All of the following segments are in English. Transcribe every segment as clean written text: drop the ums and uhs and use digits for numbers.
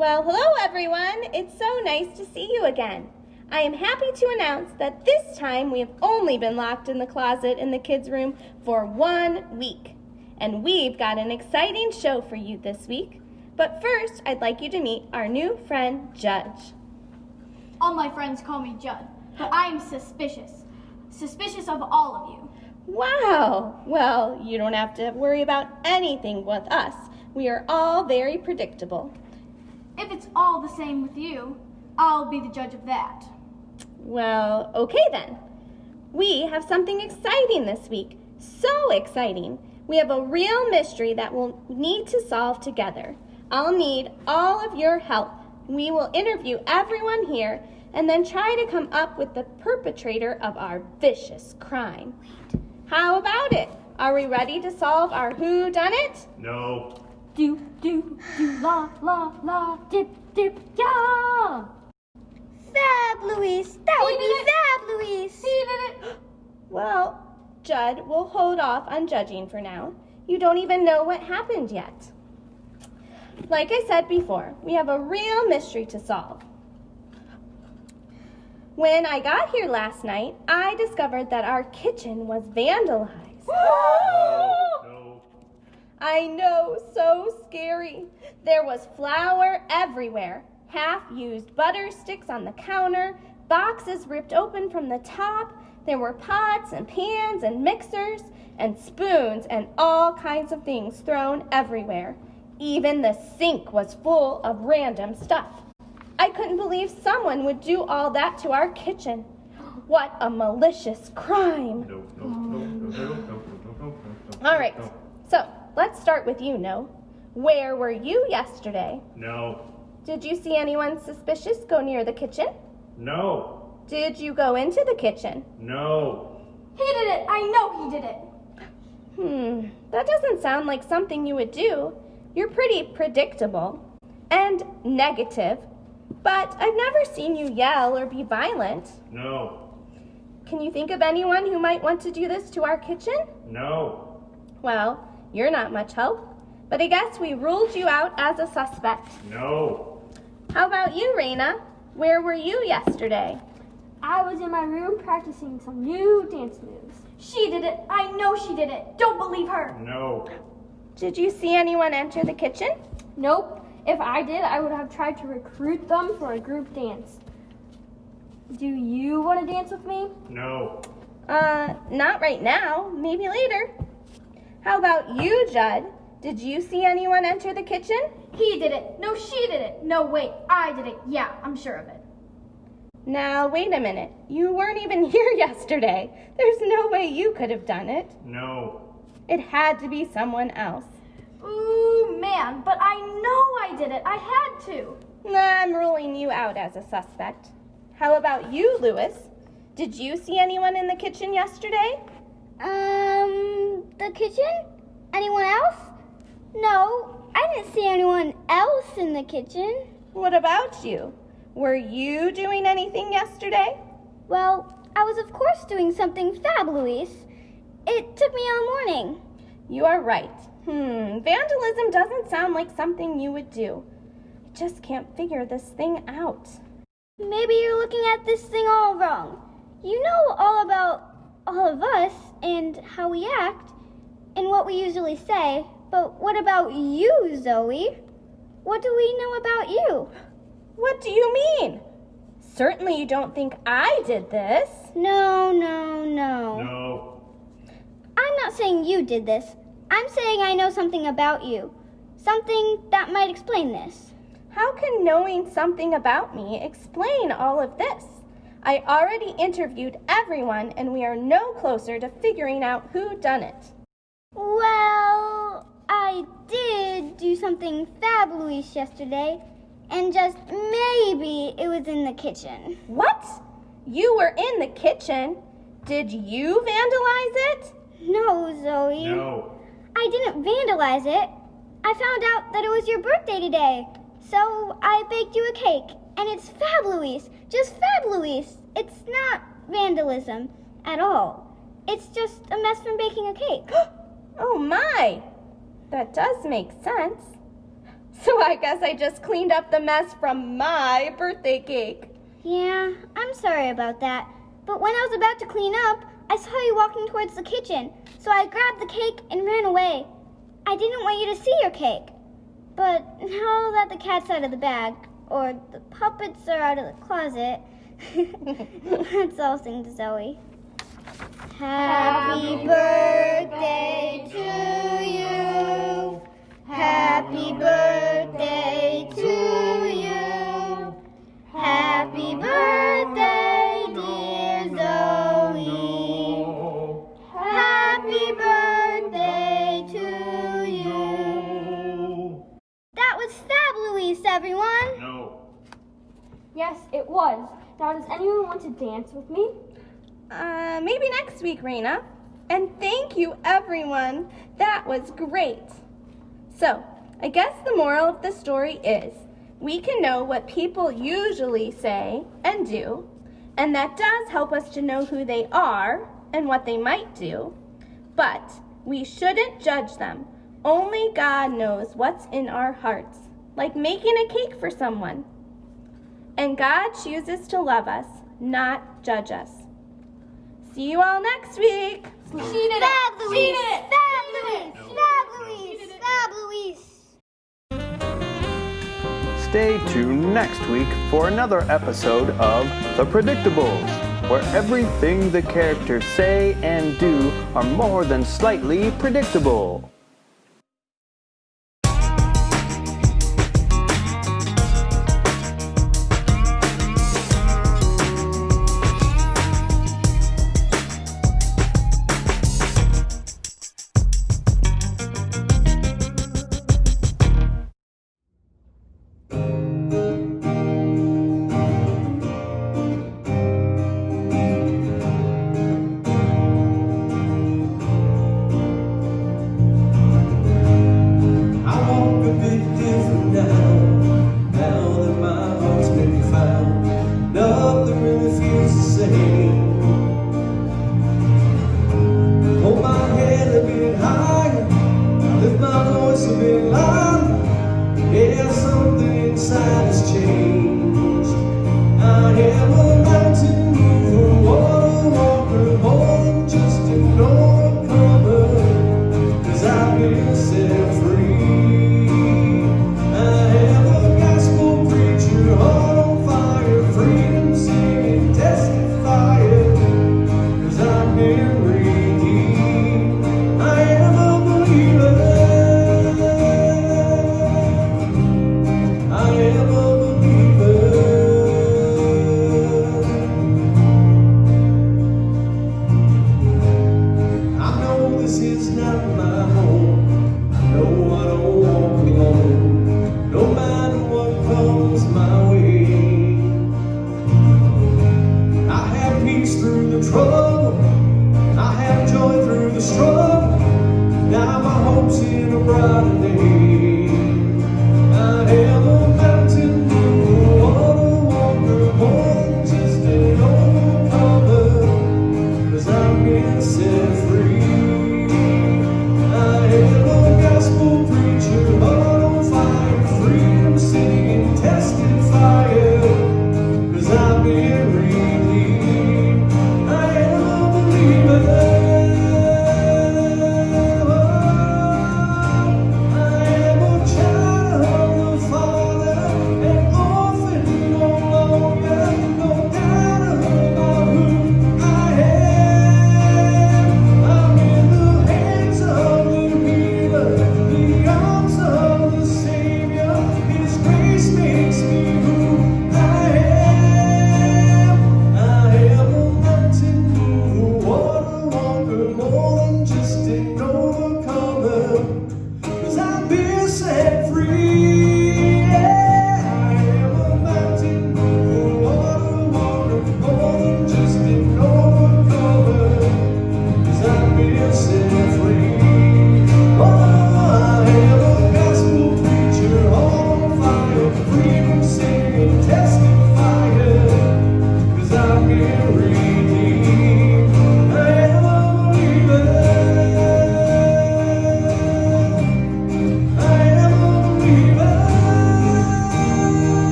Well, hello everyone. It's so nice to see you again. I am happy to announce that this time we have only been locked in the closet in the kids' room for 1 week. And we've got an exciting show for you this week. But first, I'd like you to meet our new friend, Judge. All my friends call me Judd, but I am suspicious. Suspicious of all of you. Wow. Well, you don't have to worry about anything with us. We are all very predictable. If it's all the same with you, I'll be the judge of that. Well, okay then. We have something exciting this week. So exciting. We have a real mystery that we'll need to solve together. I'll need all of your help. We will interview everyone here and then try to come up with the perpetrator of our vicious crime. How about it? Are we ready to solve our whodunit? No. Do, la, la, la, dip, dip, yeah! Fab, Luis! That would be Fab, Luis! He did it! Well, Judd, we'll hold off on judging for now. You don't even know what happened yet. Like I said before, we have a real mystery to solve. When I got here last night, I discovered that our kitchen was vandalized. No. I know, so scary. There was flour everywhere, half-used butter sticks on the counter, boxes ripped open from the top. There were pots and pans and mixers and spoons and all kinds of things thrown everywhere. Even the sink was full of random stuff. I couldn't believe someone would do all that to our kitchen. What a malicious crime. No. All right, so let's start with you, No. Where were you yesterday? No. Did you see anyone suspicious go near the kitchen? No. Did you go into the kitchen? No. He did it! I know he did it! That doesn't sound like something you would do. You're pretty predictable and negative, but I've never seen you yell or be violent. No. Can you think of anyone who might want to do this to our kitchen? No. Well, you're not much help, but I guess we ruled you out as a suspect. No. How about you, Raina? Where were you yesterday? I was in my room practicing some new dance moves. She did it! I know she did it! Don't believe her! No. Did you see anyone enter the kitchen? Nope. If I did, I would have tried to recruit them for a group dance. Do you want to dance with me? No. Not right now. Maybe later. How about you, Judd? Did you see anyone enter the kitchen? He did it. No, she did it. No, wait, I did it. Yeah, I'm sure of it. Now, wait a minute. You weren't even here yesterday. There's no way you could have done it. No. It had to be someone else. Ooh, man, but I know I did it. I had to. I'm ruling you out as a suspect. How about you, Louis? Did you see anyone in the kitchen yesterday? The kitchen? Anyone else? No, I didn't see anyone else in the kitchen. What about you? Were you doing anything yesterday? Well, I was of course doing something Fab, Luis. It took me all morning. You are right. Vandalism doesn't sound like something you would do. I just can't figure this thing out. Maybe you're looking at this thing all wrong. You know all about all of us and how we act and what we usually say, but what about you, Zoe? What do we know about you? What do you mean? Certainly you don't think I did this. No. No. I'm not saying you did this. I'm saying I know something about you. Something that might explain this. How can knowing something about me explain all of this? I already interviewed everyone and we are no closer to figuring out who done it. Well, I did do something Fab, Luis, yesterday, and just maybe it was in the kitchen. What? You were in the kitchen? Did you vandalize it? No, Zoe. No. I didn't vandalize it. I found out that it was your birthday today, so I baked you a cake, and it's Fab, Luis. Just Fab, Luis. It's not vandalism at all. It's just a mess from baking a cake. Oh my! That does make sense. So I guess I just cleaned up the mess from my birthday cake. Yeah, I'm sorry about that. But when I was about to clean up, I saw you walking towards the kitchen, so I grabbed the cake and ran away. I didn't want you to see your cake. But now that the cat's out of the bag, or the puppets are out of the closet, let's all sing to Zoe. Happy birthday to you. Happy birthday to you. Happy birthday, dear Zoe. Happy birthday to you. That was Fab Louise, everyone. No. Yes, it was. Now, does anyone want to dance with me? Maybe next week, Raina. And thank you, everyone. That was great. So, I guess the moral of the story is we can know what people usually say and do, and that does help us to know who they are and what they might do, but we shouldn't judge them. Only God knows what's in our hearts, like making a cake for someone. And God chooses to love us, not judge us. See you all next week. She did it. Fab Louise. She did it. Fab Louise. Fab Louise. Fab Louise. Stay tuned next week for another episode of The Predictables, where everything the characters say and do are more than slightly predictable.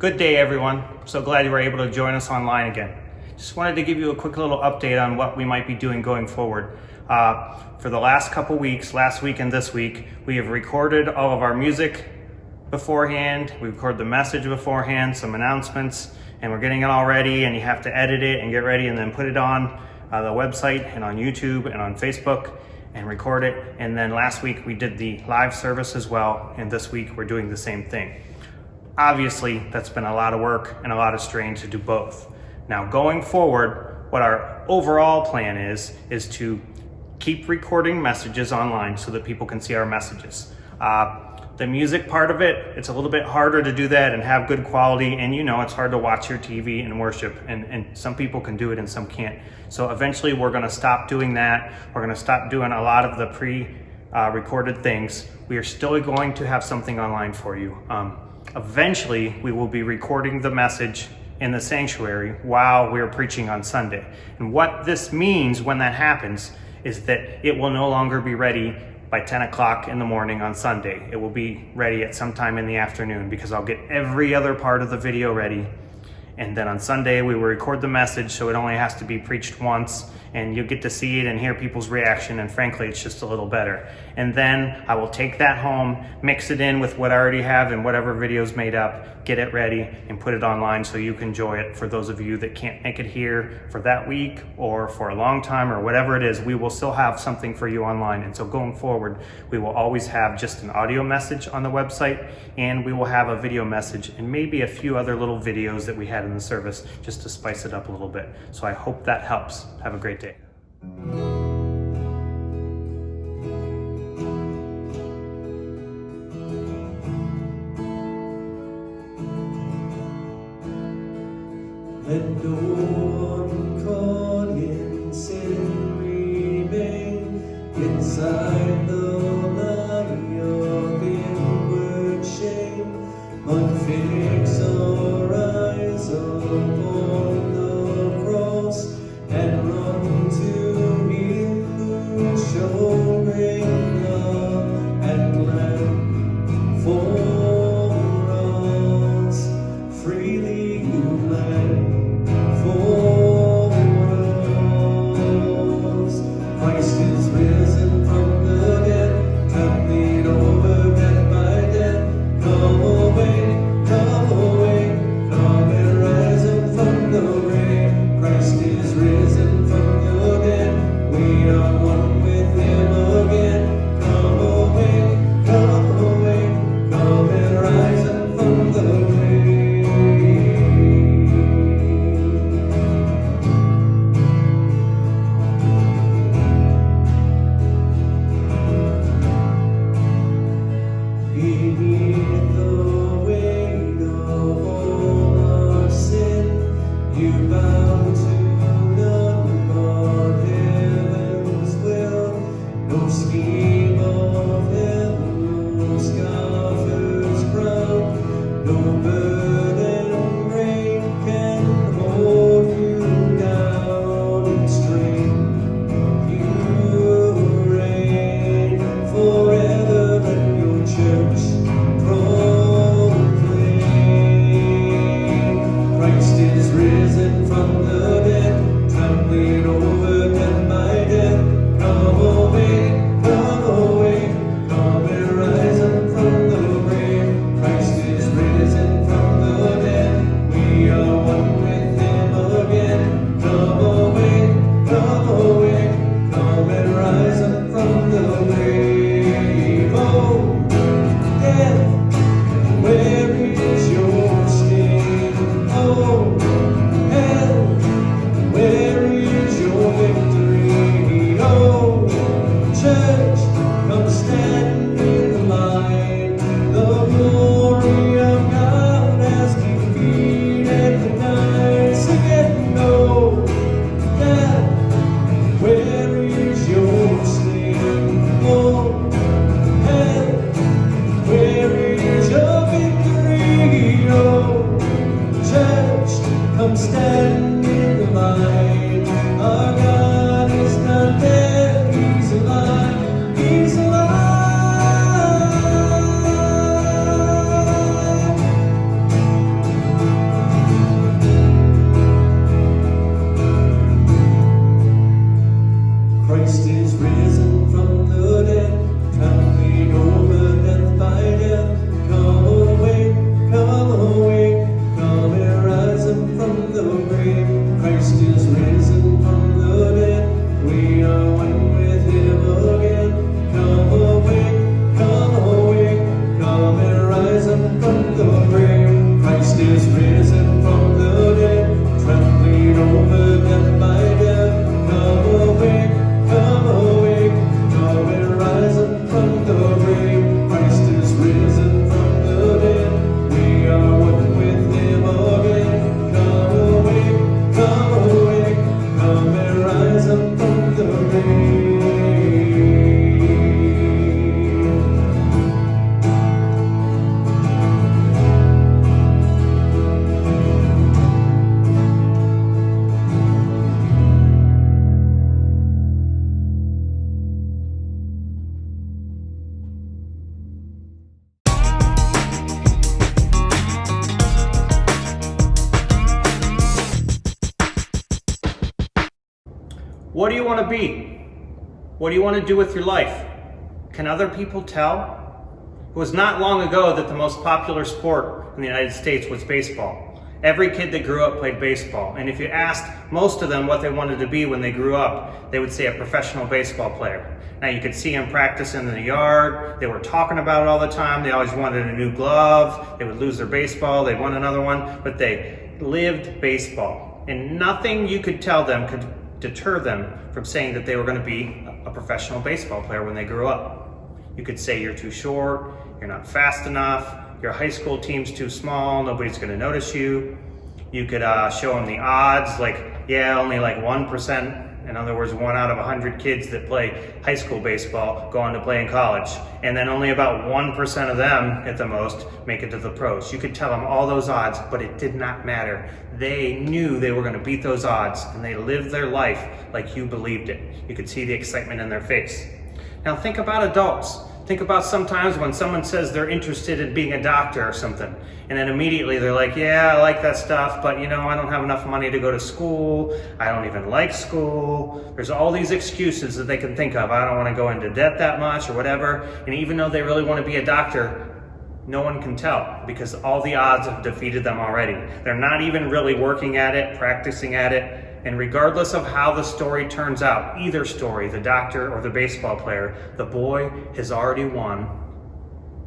Good day, everyone. So glad you were able to join us online again. Just wanted to give you a quick little update on what we might be doing going forward. For the last couple weeks, last week and this week, we have recorded all of our music beforehand. We recorded the message beforehand, some announcements, and we're getting it all ready, and you have to edit it and get ready and then put it on the website and on YouTube and on Facebook and record it. And then last week we did the live service as well, and this week we're doing the same thing. Obviously, that's been a lot of work and a lot of strain to do both. Now, going forward, what our overall plan is to keep recording messages online so that people can see our messages. The music part of it, it's a little bit harder to do that and have good quality, and you know it's hard to watch your TV and worship, and some people can do it and some can't. So eventually we're gonna stop doing that. We're gonna stop doing a lot of the pre-recorded things. We are still going to have something online for you. Eventually, we will be recording the message in the sanctuary while we're preaching on Sunday. And what this means when that happens is that it will no longer be ready by 10 o'clock in the morning on Sunday. It will be ready at some time in the afternoon because I'll get every other part of the video ready. And then on Sunday, we will record the message so it only has to be preached once, and you'll get to see it and hear people's reaction, and frankly, it's just a little better. And then I will take that home, mix it in with what I already have and whatever video's made up, get it ready, and put it online so you can enjoy it. For those of you that can't make it here for that week or for a long time or whatever it is, we will still have something for you online. And so going forward, we will always have just an audio message on the website, and we will have a video message and maybe a few other little videos that we had in the service just to spice it up a little bit. So I hope that helps. Have a great day. Let no one caught in sin remain inside the lie of inward shame, but fix our eyes upon the cross and run to Him. What do you want to be? What do you want to do with your life? Can other people tell? It was not long ago that the most popular sport in the United States was baseball. Every kid that grew up played baseball. And if you asked most of them what they wanted to be when they grew up, they would say a professional baseball player. Now you could see them practice in the yard. They were talking about it all the time. They always wanted a new glove. They would lose their baseball. They'd want another one. But they lived baseball. And nothing you could tell them could deter them from saying that they were going to be a professional baseball player when they grew up. You could say you're too short, you're not fast enough, your high school team's too small, nobody's going to notice you. You could show them the odds, like, yeah, only like 1%, in other words, 1 out of 100 kids that play high school baseball go on to play in college. And then only about 1% of them, at the most, make it to the pros. You could tell them all those odds, but it did not matter. They knew they were going to beat those odds, and they lived their life like you believed it. You could see the excitement in their face. Now think about adults. Think about sometimes when someone says they're interested in being a doctor or something, and then immediately they're like, yeah, I like that stuff, but I don't have enough money to go to school. I don't even like school. There's all these excuses that they can think of. I don't want to go into debt that much or whatever. And even though they really want to be a doctor, no one can tell because all the odds have defeated them already. They're not even really working at it, practicing at it. And regardless of how the story turns out, either story, the doctor or the baseball player, the boy has already won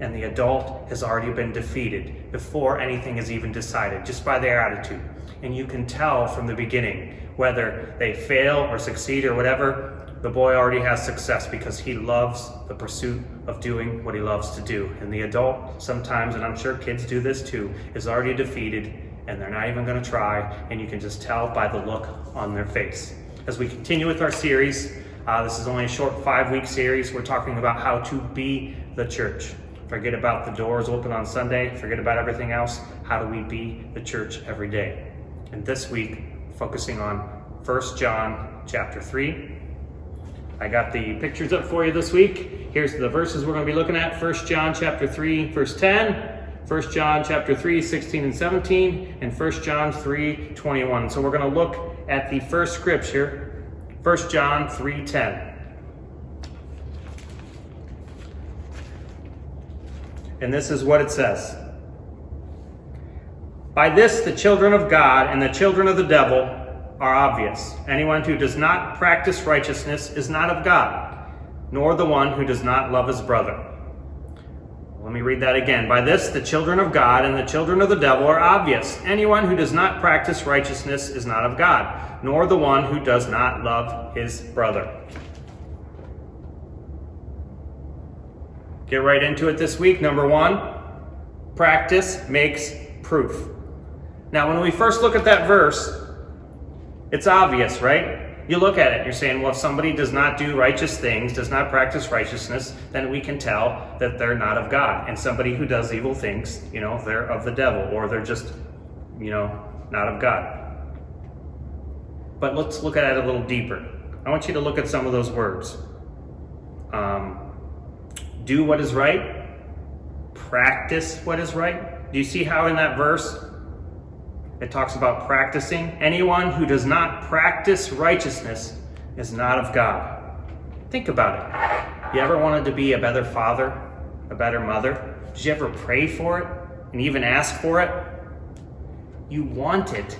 and the adult has already been defeated before anything is even decided, just by their attitude. And you can tell from the beginning, whether they fail or succeed or whatever, the boy already has success because he loves the pursuit of doing what he loves to do. And the adult sometimes, and I'm sure kids do this too, is already defeated and they're not even going to try, and you can just tell by the look on their face. As we continue with our series, this is only a short 5-week series. We're talking about how to be the church. Forget about the doors open on Sunday. Forget about everything else. How do we be the church every day? And this week, focusing on 1 John chapter 3. I got the pictures up for you this week. Here's the verses we're going to be looking at. 1 John chapter 3, verse 10. 1 John chapter 3, 16 and 17, and 1 John 3, 21. So we're going to look at the first scripture, 1 John 3, 10. And this is what it says. By this the children of God and the children of the devil are obvious. Anyone who does not practice righteousness is not of God, nor the one who does not love his brother. Let me read that again. By this, the children of God and the children of the devil are obvious. Anyone who does not practice righteousness is not of God, nor the one who does not love his brother. Get right into it this week. Number 1, practice makes proof. Now, when we first look at that verse, it's obvious, right? You look at it, you're saying, well, if somebody does not do righteous things, does not practice righteousness, then we can tell that they're not of God. And somebody who does evil things, they're of the devil, or they're just, not of God. But let's look at it a little deeper. I want you to look at some of those words. Do what is right, practice what is right. Do you see how in that verse it talks about practicing? Anyone who does not practice righteousness is not of God. Think about it. You ever wanted to be a better father, a better mother? Did you ever pray for it and even ask for it? You want it.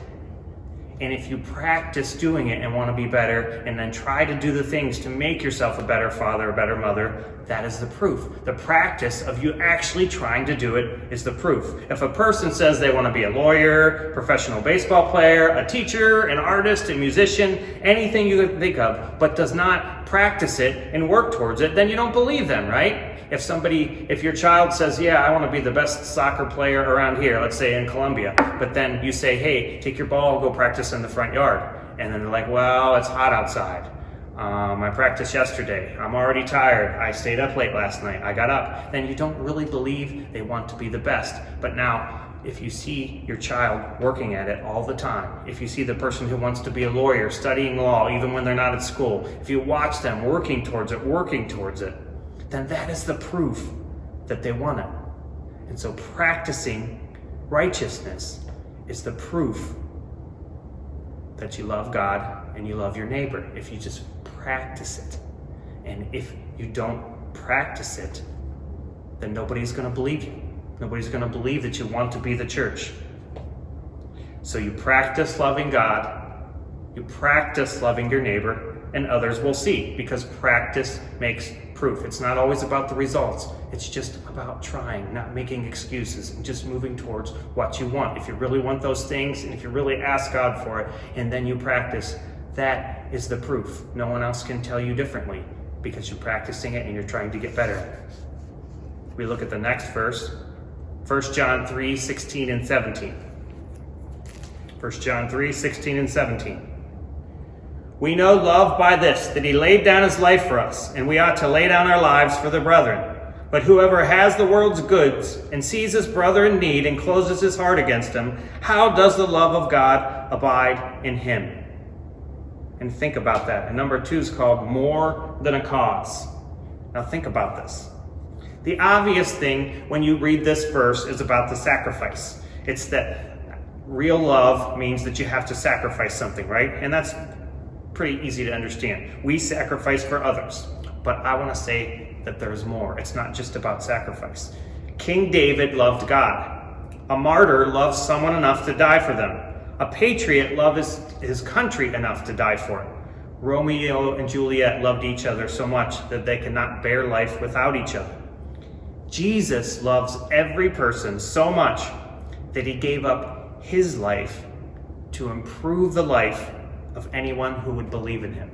And if you practice doing it and want to be better and then try to do the things to make yourself a better father, a better mother, that is the proof. The practice of you actually trying to do it is the proof. If a person says they want to be a lawyer, professional baseball player, a teacher, an artist, a musician, anything you can think of, but does not practice it and work towards it, then you don't believe them, right? If your child says, yeah, I want to be the best soccer player around here, let's say in Columbia, but then you say, hey, take your ball, go practice in the front yard. And then they're like, well, it's hot outside. I practiced yesterday. I'm already tired. I stayed up late last night. I got up. Then you don't really believe they want to be the best. But now, if you see your child working at it all the time, if you see the person who wants to be a lawyer studying law even when they're not at school, if you watch them working towards it, then that is the proof that they want it. And so practicing righteousness is the proof that you love God and you love your neighbor if you just practice it. And if you don't practice it, then nobody's going to believe you. Nobody's going to believe that you want to be the church. So you practice loving God, you practice loving your neighbor, and others will see, because practice makes proof. It's not always about the results. It's just about trying, not making excuses, and just moving towards what you want. If you really want those things, and if you really ask God for it, and then you practice, that is the proof. No one else can tell you differently, because you're practicing it and you're trying to get better at it. We look at the next verse, 1 John 3, 16 and 17. 1 John 3, 16 and 17. We know love by this, that he laid down his life for us, and we ought to lay down our lives for the brethren. But whoever has the world's goods and sees his brother in need and closes his heart against him, how does the love of God abide in him? And think about that. And number 2 is called more than a cause. Now think about this. The obvious thing when you read this verse is about the sacrifice. It's that real love means that you have to sacrifice something, right? And that's pretty easy to understand. We sacrifice for others, but I want to say that there's more. It's not just about sacrifice. King David loved God. A martyr loves someone enough to die for them. A patriot loves his country enough to die for it. Romeo and Juliet loved each other so much that they could not bear life without each other. Jesus loves every person so much that he gave up his life to improve the life of anyone who would believe in him.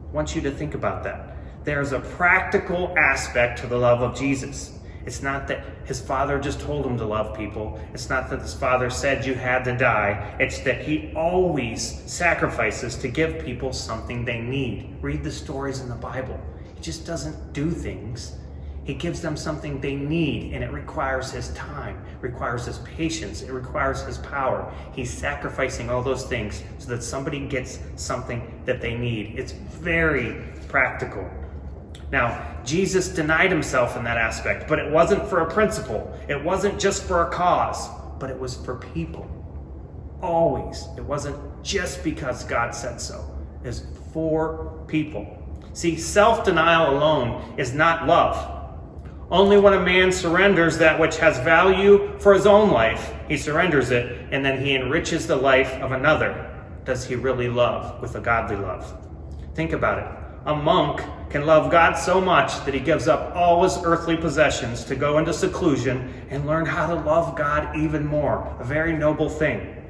I want you to think about that. There's a practical aspect to the love of Jesus. It's not that his Father just told him to love people. It's not that his Father said you had to die. It's that he always sacrifices to give people something they need. Read the stories in the Bible. He just doesn't do things. He gives them something they need, and it requires his time, requires his patience, it requires his power. He's sacrificing all those things so that somebody gets something that they need. It's very practical. Now, Jesus denied himself in that aspect, but it wasn't for a principle. It wasn't just for a cause, but it was for people. Always. It wasn't just because God said so. It's for people. See, self-denial alone is not love. Only when a man surrenders that which has value for his own life, he surrenders it, and then he enriches the life of another, does he really love with a godly love. Think about it. A monk can love God so much that he gives up all his earthly possessions to go into seclusion and learn how to love God even more. A very noble thing.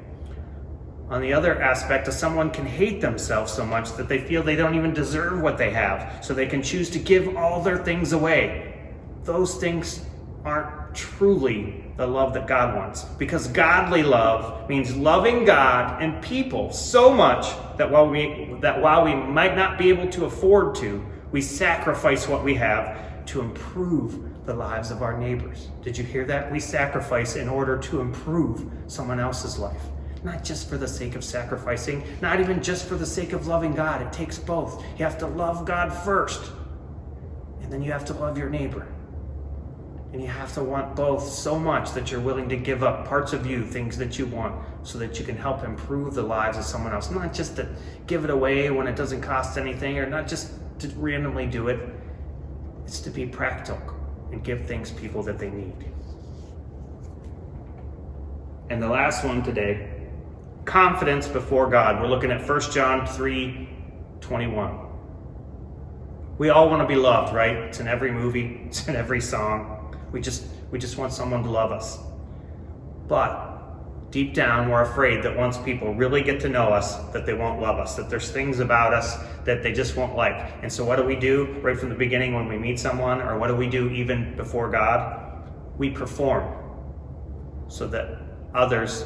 On the other aspect, someone can hate themselves so much that they feel they don't even deserve what they have, so they can choose to give all their things away. Those things aren't truly the love that God wants, because godly love means loving God and people so much that while we might not be able to afford to, we sacrifice what we have to improve the lives of our neighbors. Did you hear that? We sacrifice in order to improve someone else's life. Not just for the sake of sacrificing, not even just for the sake of loving God. It takes both. You have to love God first, and then you have to love your neighbor. And you have to want both so much that you're willing to give up parts of you, things that you want, so that you can help improve the lives of someone else. Not just to give it away when it doesn't cost anything, or not just to randomly do it. It's to be practical and give things people that they need. And the last one today, confidence before God. We're looking at 1 John 3:21. We all want to be loved, right? It's in every movie, it's in every song. We just want someone to love us. But deep down, we're afraid that once people really get to know us, that they won't love us, that there's things about us that they just won't like. And so what do right from the beginning when we meet someone, or what do we do even before God? We perform so that others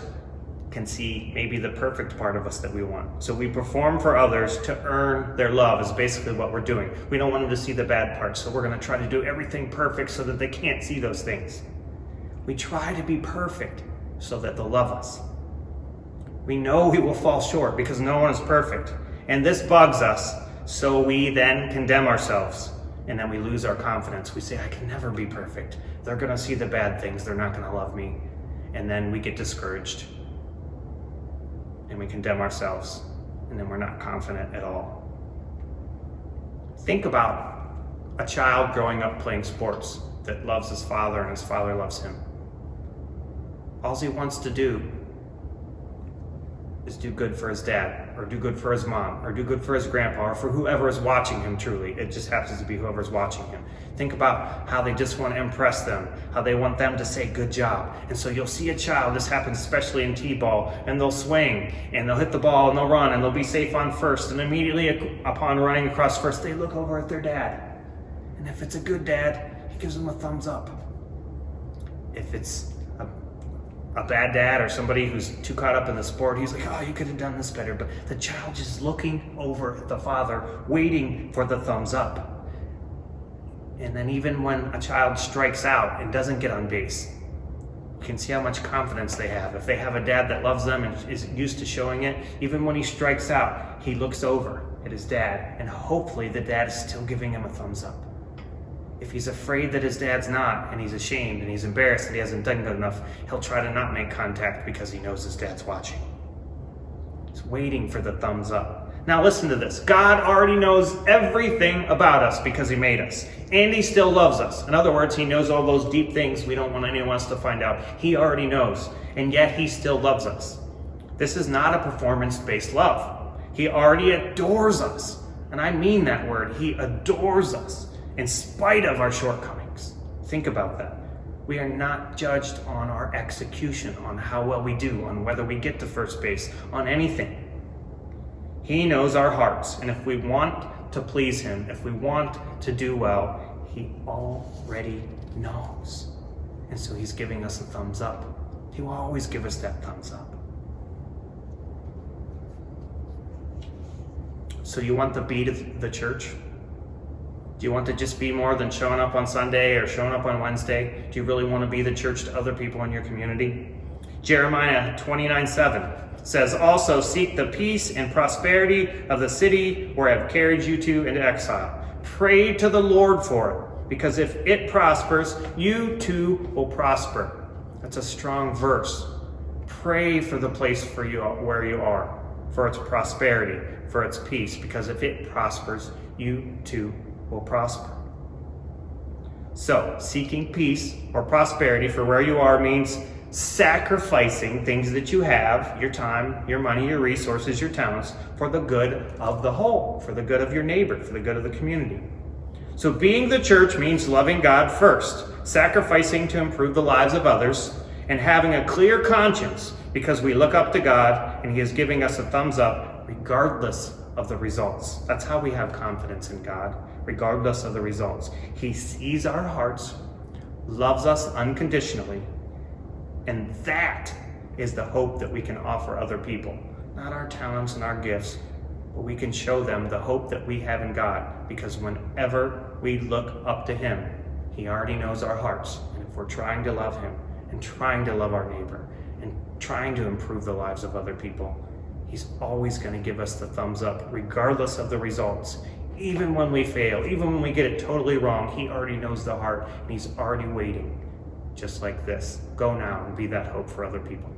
can see maybe the perfect part of us that we want. So we perform for others to earn their love is basically what we're doing. We don't want them to see the bad parts, so we're going to try to do everything perfect so that they can't see those things. We try to be perfect so that they'll love us. We know we will fall short because no one is perfect, and this bugs us, so we then condemn ourselves, and then we lose our confidence. We say, I can never be perfect. They're going to see the bad things. They're not going to love me. And then we get discouraged. and we condemn ourselves, and then we're not confident at all. Think about a child growing up playing sports that loves his father and his father loves him. All he wants to do is do good for his dad, or do good for his mom, or do good for his grandpa, or for whoever is watching him truly. It just happens to be whoever's watching him. Think about how they just want to impress them, how they want them to say good job. And so you'll see a child, this happens especially in t-ball, and they'll swing, and they'll hit the ball, and they'll run, and they'll be safe on first. And immediately upon running across first, they look over at their dad. And if it's a good dad, he gives them a thumbs up. If it's a bad dad or somebody who's too caught up in the sport, he's like, oh, you could have done this better. But the child just looking over at the father, waiting for the thumbs up. And then even when a child strikes out and doesn't get on base, you can see how much confidence they have. If they have a dad that loves them and is used to showing it, even when he strikes out, he looks over at his dad, and hopefully the dad is still giving him a thumbs up. If he's afraid that his dad's not, and he's ashamed and he's embarrassed that he hasn't done good enough, he'll try to not make contact because he knows his dad's watching. He's waiting for the thumbs up. Now listen to this. God already knows everything about us because he made us. And he still loves us. In other words, he knows all those deep things we don't want anyone else to find out. He already knows. And yet he still loves us. This is not a performance-based love. He already adores us. And I mean that word. He adores us. In spite of our shortcomings. Think about that. We are not judged on our execution, on how well we do, on whether we get to first base, on anything. He knows our hearts, and if we want to please him, if we want to do well, he already knows. And so he's giving us a thumbs up. He will always give us that thumbs up. So you want the beat of the church? Do you want to just be more than showing up on Sunday or showing up on Wednesday? Do you really want to be the church to other people in your community? Jeremiah 29:7 says, also seek the peace and prosperity of the city where I have carried you to into exile. Pray to the Lord for it, because if it prospers, you too will prosper. That's a strong verse. Pray for the place for you where you are, for its prosperity, for its peace, because if it prospers, you too will prosper. So, seeking peace or prosperity for where you are means sacrificing things that you have, your time, your money, your resources, your talents, for the good of the whole, for the good of your neighbor, for the good of the community. So being the church means loving God first, sacrificing to improve the lives of others, and having a clear conscience because we look up to God and he is giving us a thumbs up regardless of the results. That's how we have confidence in God, regardless of the results. He sees our hearts, loves us unconditionally, and that is the hope that we can offer other people. Not our talents and our gifts, but we can show them the hope that we have in God, because whenever we look up to him, he already knows our hearts. And if we're trying to love him and trying to love our neighbor and trying to improve the lives of other people, he's always going to give us the thumbs up, regardless of the results. Even when we fail, even when we get it totally wrong, he already knows the heart, and he's already waiting, just like this. Go now and be that hope for other people.